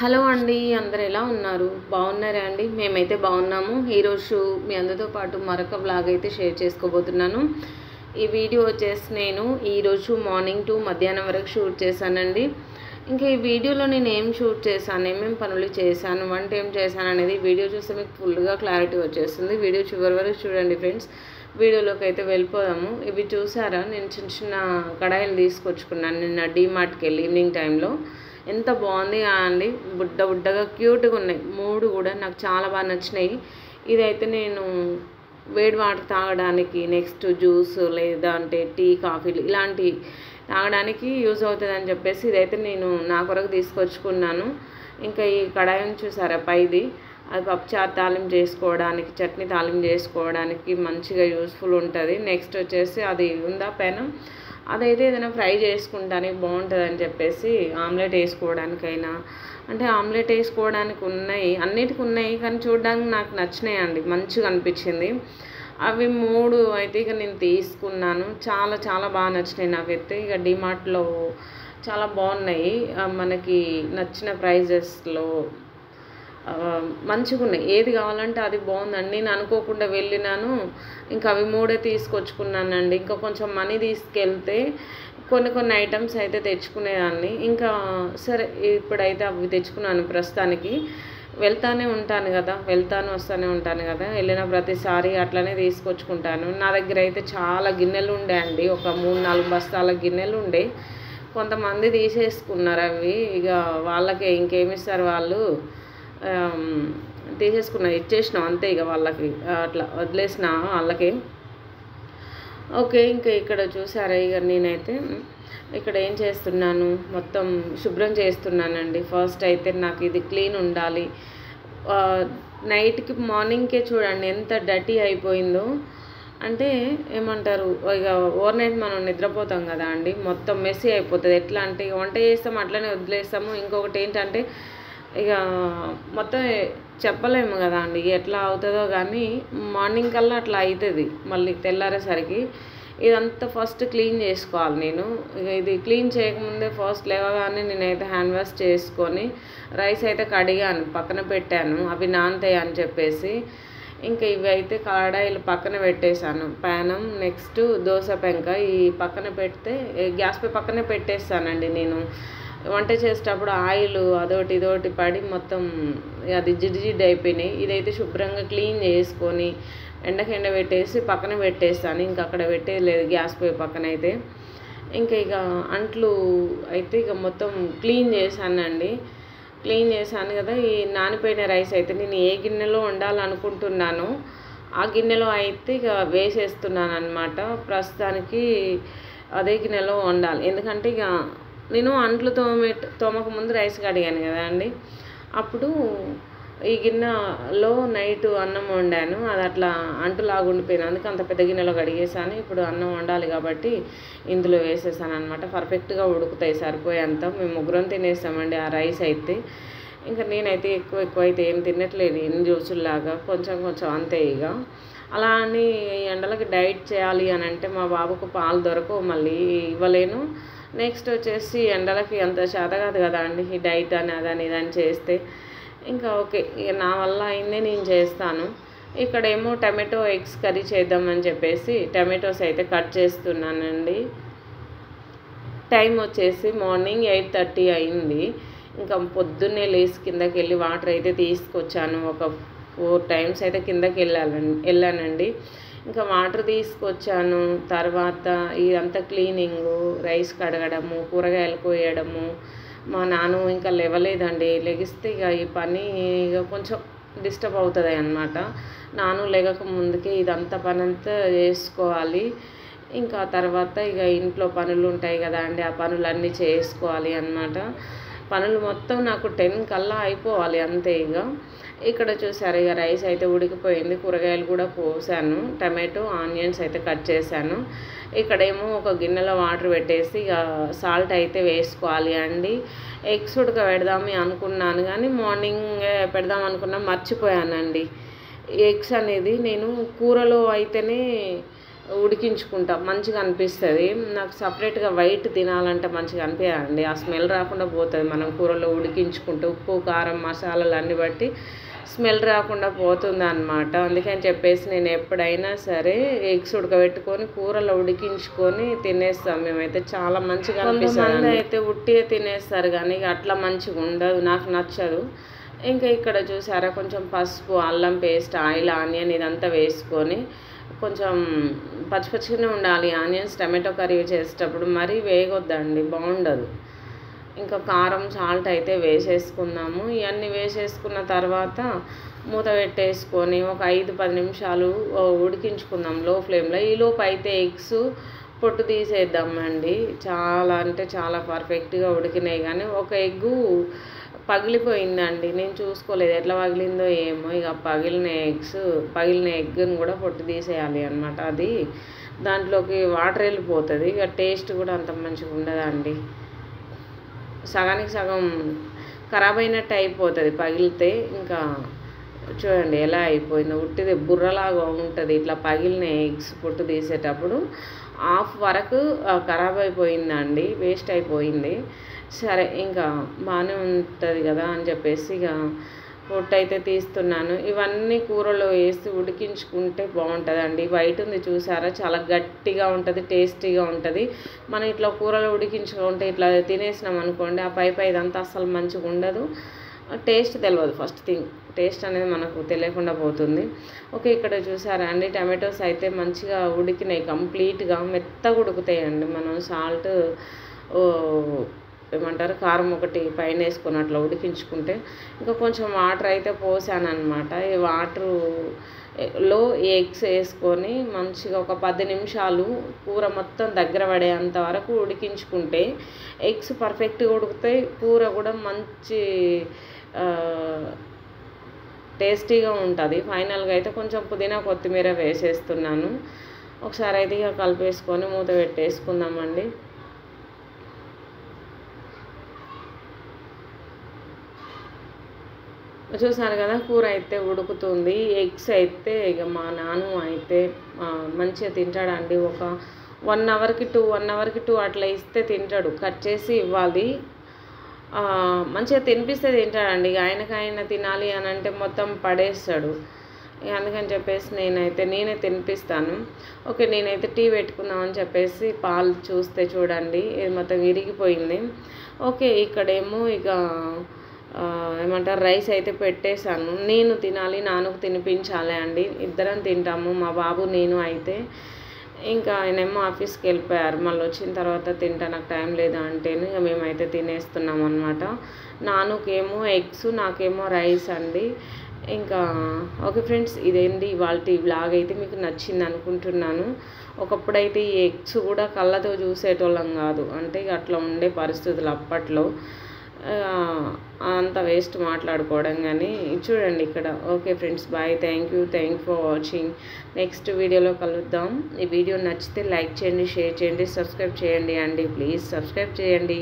Hello అండి, అందరు ఎలా ఉన్నారు? బాగున్నారా అండి? మేమైతే బాగున్నాము. ఈరోజు మీ అందరితో పాటు మరొక వ్లాగ్ అయితే షేర్ చేసుకోబోతున్నాను. ఈ వీడియో వచ్చేసి నేను ఈరోజు మార్నింగ్ టు మధ్యాహ్నం వరకు షూట్ చేశానండి. ఇంకా ఈ వీడియోలో నేను ఏం షూట్ చేశాను, ఏమేమి పనులు చేశాను, వంట ఏం చేశాను అనేది వీడియో చూస్తే మీకు ఫుల్గా క్లారిటీ వచ్చేస్తుంది. వీడియో చివరి వరకు చూడండి ఫ్రెండ్స్. వీడియోలోకి అయితే వెళ్ళిపోదాము. ఇవి చూసారా, నేను చిన్న చిన్న కడాయిలు తీసుకొచ్చుకున్నాను నిన్న డీమార్ట్కి వెళ్ళి ఈవినింగ్ టైంలో. ఎంత బాగుంది అండి, బుడ్డ బుడ్డగా క్యూట్గా ఉన్నాయి. 3 కూడా నాకు చాలా బాగా నచ్చినాయి. ఇదైతే నేను వేడి వాటర్ తాగడానికి, నెక్స్ట్ జ్యూస్ లేదా అంటే టీ కాఫీలు ఇలాంటివి తాగడానికి యూజ్ అవుతుందని చెప్పేసి ఇదైతే నేను నా కొరకు తీసుకొచ్చుకున్నాను. ఇంకా ఈ కడాయిని చూసారా పైది, అది పప్పుచారు తాలింపు చేసుకోవడానికి, చట్నీ తాలింపు చేసుకోవడానికి మంచిగా యూస్ఫుల్ ఉంటుంది. నెక్స్ట్ వచ్చేసి అది ఉందా పెనం, అదైతే ఏదైనా ఫ్రై చేసుకుంటానికి బాగుంటుందని చెప్పేసి ఆమ్లెట్ వేసుకోవడానికైనా, అంటే ఆమ్లెట్ వేసుకోవడానికి ఉన్నాయి, అన్నిటికీ ఉన్నాయి, కానీ చూడడానికి నాకు నచ్చినాయి అండి, మంచిగా అనిపించింది. అవి 3 అయితే ఇక నేను తీసుకున్నాను. చాలా చాలా బాగా నచ్చినాయి నాకైతే. ఇక డిమార్ట్లో చాలా బాగున్నాయి, మనకి నచ్చిన ప్రైజెస్లో మంచిగా ఉన్నాయి. ఏది కావాలంటే అది బాగుందండి. నేను అనుకోకుండా వెళ్ళినాను, ఇంకా అవి 3 తీసుకొచ్చుకున్నానండి. ఇంకా కొంచెం మనీ తీసుకెళ్తే కొన్ని ఐటమ్స్ అయితే తెచ్చుకునేదాన్ని. ఇంకా సరే ఇప్పుడైతే అవి తెచ్చుకున్నాను. ప్రస్తుతానికి వెళ్తానే ఉంటాను కదా, వస్తూనే ఉంటాను కదా, వెళ్ళిన ప్రతిసారి అట్లనే తీసుకొచ్చుకుంటాను. నా దగ్గర అయితే చాలా గిన్నెలు ఉండే అండి, ఒక 3-4 బస్తాల గిన్నెలు ఉండే. కొంతమంది తీసేసుకున్నారు అవి, ఇక వాళ్ళకే ఇంకేమిస్తారు వాళ్ళు, తీసేసుకున్నా, ఇచ్చేసినాం అంతే. ఇక వాళ్ళకి అట్లా వదిలేసిన వాళ్ళకి. ఓకే, ఇంకా ఇక్కడ చూసారా, ఇక నేనైతే ఇక్కడ ఏం చేస్తున్నాను, మొత్తం శుభ్రం చేస్తున్నానండి. ఫస్ట్ అయితే నాకు ఇది క్లీన్ ఉండాలి. నైట్కి మార్నింగ్కే చూడండి ఎంత డర్టీ అయిపోయిందో. అంటే ఏమంటారు, ఇక ఓవర్ నైట్ మనం నిద్రపోతాం కదా అండి, మొత్తం మెస్సీ అయిపోతుంది. ఎట్లా అంటే ఇక వంట చేస్తాము అట్లనే వదిలేస్తాము. ఇంకొకటి ఏంటంటే ఇక మొత్తం చెప్పలేము కదా అండి ఎట్లా అవుతుందో, కానీ మార్నింగ్ కల్లా అట్లా అవుతుంది. మళ్ళీ తెల్లారేసరికి ఇదంతా ఫస్ట్ క్లీన్ చేసుకోవాలి నేను. ఇక ఇది క్లీన్ చేయకముందే ఫస్ట్ లేవగానే నేనైతే హ్యాండ్ వాష్ చేసుకొని రైస్ అయితే కడిగాను, పక్కన పెట్టాను, అవి నానతాయి అని చెప్పేసి. ఇంకా ఇవి అయితే కడాయిలు పక్కన పెట్టేశాను, ప్యానం నెక్స్ట్ దోశ పెంక ఈ పక్కన పెడితే గ్యాస్ పై పక్కనే పెట్టేస్తానండి. నేను వంట చేసేటప్పుడు ఆయిల్ అదొకటి ఇదొకటి పడి మొత్తం అది జిడ్డు అయిపోయినాయి. ఇదైతే శుభ్రంగా క్లీన్ చేసుకొని ఎండ పెట్టేసి పక్కన పెట్టేస్తాను. ఇంకా అక్కడ పెట్టేది లేదు గ్యాస్ పోయి పక్కన అయితే. ఇంకా ఇక అంట్లు అయితే ఇక మొత్తం క్లీన్ చేశానండి. క్లీన్ చేశాను కదా. ఈ నానిపోయిన రైస్ అయితే నేను ఏ గిన్నెలో వండాలనుకుంటున్నానో ఆ గిన్నెలో అయితే ఇక వేసేస్తున్నాను అనమాట. ప్రస్తుతానికి అదే గిన్నెలో వండాలి, ఎందుకంటే ఇక నేను అంట్లు తోమక ముందు రైస్ కడిగాను కదా అండి, అప్పుడు ఈ గిన్నెలో నైట్ అన్నం వండాను, అది అట్లా అంటులాగా ఉండిపోయింది. అందుకే అంత పెద్ద గిన్నెలో కడిగేసాను. ఇప్పుడు అన్నం వండాలి కాబట్టి ఇందులో వేసేసాను అనమాట. పర్ఫెక్ట్గా ఉడుకుతాయి సరిపోయేంత. మేము 3 తినేస్తామండి ఆ రైస్ అయితే. ఇంకా నేనైతే ఎక్కువ అయితే ఏం తినట్లేదు, ఎన్ని రోజుల్లాగా కొంచెం అంతే. ఇక అలా అని ఎండలకి డైట్ చేయాలి అని అంటే మా బాబుకు పాలు దొరకవు, మళ్ళీ ఇవ్వలేను. నెక్స్ట్ వచ్చేసి ఎండలకి అంత చేత కాదు కదా అండి ఈ డైట్ అని అదని ఇదని చేస్తే. ఇంకా ఓకే, ఇక నా వల్ల అయిందే నేను చేస్తాను. ఇక్కడేమో టమాటో ఎగ్స్ కర్రీ చేద్దామని చెప్పేసి టమాటోస్ అయితే కట్ చేస్తున్నానండి. టైం వచ్చేసి మార్నింగ్ 8:30 అయింది. ఇంకా పొద్దున్నే లేసి కిందకి వెళ్ళి వాటర్ అయితే తీసుకొచ్చాను. ఒక 4 టైమ్స్ అయితే కిందకి వెళ్ళానండి. ఇంకా వాటర్ తీసుకొచ్చాను. తర్వాత ఇదంతా క్లీనింగు, రైస్ కడగడము, కూరగాయలు కోయడము. మా నాన్న ఇంకా లేవలేదండి, లెగిస్తే ఇక ఈ పని ఇక కొంచెం డిస్టర్బ్ అవుతుంది అన్నమాట. నాన్న లేగక ముందుకే ఇదంతా పని అంతా చేసుకోవాలి. ఇంకా తర్వాత ఇక ఇంట్లో పనులు ఉంటాయి కదా అండి, ఆ పనులన్నీ చేసుకోవాలి అన్నమాట. పనులు మొత్తం నాకు 10 కల్లా అయిపోవాలి అంతే. ఇక ఇక్కడ చూసారు, ఇక రైస్ అయితే ఉడికిపోయింది, కూరగాయలు కూడా కోసాను, టమాటో ఆనియన్స్ అయితే కట్ చేశాను. ఇక్కడేమో ఒక గిన్నెలో వాటర్ పెట్టేసి ఇక సాల్ట్ అయితే వేసుకోవాలి అండి. ఎగ్స్ పెడదామని అనుకున్నాను, కానీ మార్నింగ్ పెడదాం అనుకున్నా మర్చిపోయానండి. ఎగ్స్ అనేది నేను కూరలో అయితేనే ఉడికించుకుంటా మంచిగా అనిపిస్తుంది. నాకు సపరేట్గా వైట్ తినాలంటే మంచిగా అనిపించదండి, ఆ స్మెల్ రాకుండా పోతుంది. మనం కూరలో ఉడికించుకుంటే ఉప్పు కారం మసాలాలు అన్ని బట్టి స్మెల్ రాకుండా పోతుంది అనమాట. అందుకని చెప్పేసి నేను ఎప్పుడైనా సరే ఎగ్స్ ఉడకబెట్టుకొని కూరలో ఉడికించుకొని తినేస్తాం మేమైతే. చాలా మంచిగా అనిపిస్తుంది. కొంతమంది అయితే ఉట్టిగా తినేస్తారు కానీ అట్లా మంచిగా ఉండదు, నాకు నచ్చదు. ఇంకా ఇక్కడ చూసారా కొంచెం పసుపు అల్లం పేస్ట్ ఆయిల్ ఆనియన్ ఇదంతా వేసుకొని కొంచెం పచ్చిగానే ఉండాలి. ఆనియన్స్ టమాటో కర్రీ చేసేటప్పుడు మరీ వేగొద్దండి, బాగుండదు. ఇంకా కారం సాల్ట్ అయితే వేసేసుకుందాము. ఇవన్నీ వేసేసుకున్న తర్వాత మూత పెట్టేసుకొని ఒక 5-10 నిమిషాలు ఉడికించుకుందాం లో ఫ్లేమ్లో. ఈలోపు అయితే ఎగ్స్ పొట్టు తీసేద్దామండి. చాలా అంటే చాలా పర్ఫెక్ట్గా ఉడికినాయి కానీ ఒక ఎగ్గు పగిలిపోయిందండి. నేను చూసుకోలేదు ఎట్లా పగిలిందో ఏమో. ఇక పగిలిన ఎగ్గును కూడా పొట్టు తీసేయాలి అనమాట. అది దాంట్లోకి వాటర్ వెళ్ళిపోతుంది, ఇక టేస్ట్ కూడా అంత మంచిగా ఉండదండి. సగానికి సగం ఖరాబ్ అయినట్టు అయిపోతుంది పగిలితే. ఇంకా చూడండి ఎలా అయిపోయిందో, ఉట్టిది బుర్రలాగా ఉంటుంది. ఇట్లా పగిలిన ఎగ్స్ పొట్టు తీసేటప్పుడు హాఫ్ వరకు ఖరాబ్ అయిపోయిందండి, వేస్ట్ అయిపోయింది. సరే ఇంకా బాగానే ఉంటుంది కదా అని చెప్పేసి ఇక పొట్టు అయితే తీస్తున్నాను. ఇవన్నీ కూరలో వేసి ఉడికించుకుంటే బాగుంటుందండి. వైట్ ఉంది చూసారా, చాలా గట్టిగా ఉంటుంది, టేస్టీగా ఉంటుంది. మనం ఇట్లా కూరలో ఉడికించుకుంటే ఇట్లా తినేసినాం అనుకోండి, ఆ పై ఇదంతా అస్సలు మంచిగా ఉండదు, టేస్ట్ తెలియదు. ఫస్ట్ థింగ్ టేస్ట్ అనేది మనకు తెలియకుండా పోతుంది. ఓకే, ఇక్కడ చూసారా అండి టమాటోస్ అయితే మంచిగా ఉడికినాయి, కంప్లీట్గా మెత్తగా ఉడుకుతాయండి. మనం సాల్ట్ ఏమంటారు కారం ఒకటి పైన వేసుకొని అట్లా ఉడికించుకుంటే. ఇంకా కొంచెం వాటర్ అయితే పోసాను అనమాట. ఈ వాటర్లో ఎగ్స్ వేసుకొని మంచిగా ఒక 10 నిమిషాలు కూర మొత్తం దగ్గర పడేంత వరకు ఉడికించుకుంటే ఎగ్స్ పర్ఫెక్ట్గా ఉడుకుతాయి, కూర కూడా మంచి టేస్టీగా ఉంటుంది. ఫైనల్గా అయితే కొంచెం పుదీనా కొత్తిమీర వేసేస్తున్నాను. ఒకసారి అయితే ఇక కలిపేసుకొని మూత పెట్టేసుకుందామండి. చూసారు కదా కూర అయితే ఉడుకుతుంది. ఎగ్స్ అయితే ఇక మా నాన్న అయితే మంచిగా తింటాడండి. ఒక 1 అవర్కి 2 అట్లా ఇస్తే తింటాడు. కట్ చేసి ఇవ్వాలి, మంచిగా తినిపిస్తే తింటాడండి. ఆయనకైనా తినాలి అని అంటే మొత్తం పడేస్తాడు. అందుకని చెప్పేసి నేనే తినిపిస్తాను. ఓకే, నేనైతే టీ పెట్టుకుందామని చెప్పేసి పాలు చూస్తే చూడండి ఇది మొత్తం విరిగిపోయింది. ఓకే, ఇక్కడేమో ఇక ఏమంటారు రైస్ అయితే పెట్టేశాను. నేను తినాలి, నాన్నకు తినిపించాలి అండి, ఇద్దరం తింటాము, మా బాబు నేను. అయితే ఇంకా ఆయనేమో ఆఫీస్కి వెళ్ళిపోయారు, మళ్ళీ వచ్చిన తర్వాత తింటా నాకు టైం లేదా అంటేనే ఇక మేమైతే తినేస్తున్నాం అనమాట. నాన్నకేమో ఎగ్స్, నాకేమో రైస్ అండి. ఇంకా ఓకే ఫ్రెండ్స్, ఇదేంటి ఇవాళ వ్లాగ్ అయితే మీకు నచ్చింది అనుకుంటున్నాను. ఒకప్పుడైతే ఈ ఎగ్స్ కూడా కళ్ళతో చూసేటోళ్ళం కాదు, అంటే ఇక అట్లా ఉండే పరిస్థితులు అప్పట్లో. అంత వేస్ట్ మాట్లాడుకోవడం కానీ చూడండి ఇక్కడ. Okay friends, bye, thank you for watching. Next వీడియోలో కలుద్దాం. ఈ వీడియో నచ్చితే లైక్ చేయండి, షేర్ చేయండి, సబ్స్క్రైబ్ చేయండి అండి. ప్లీజ్ సబ్స్క్రైబ్ చేయండి.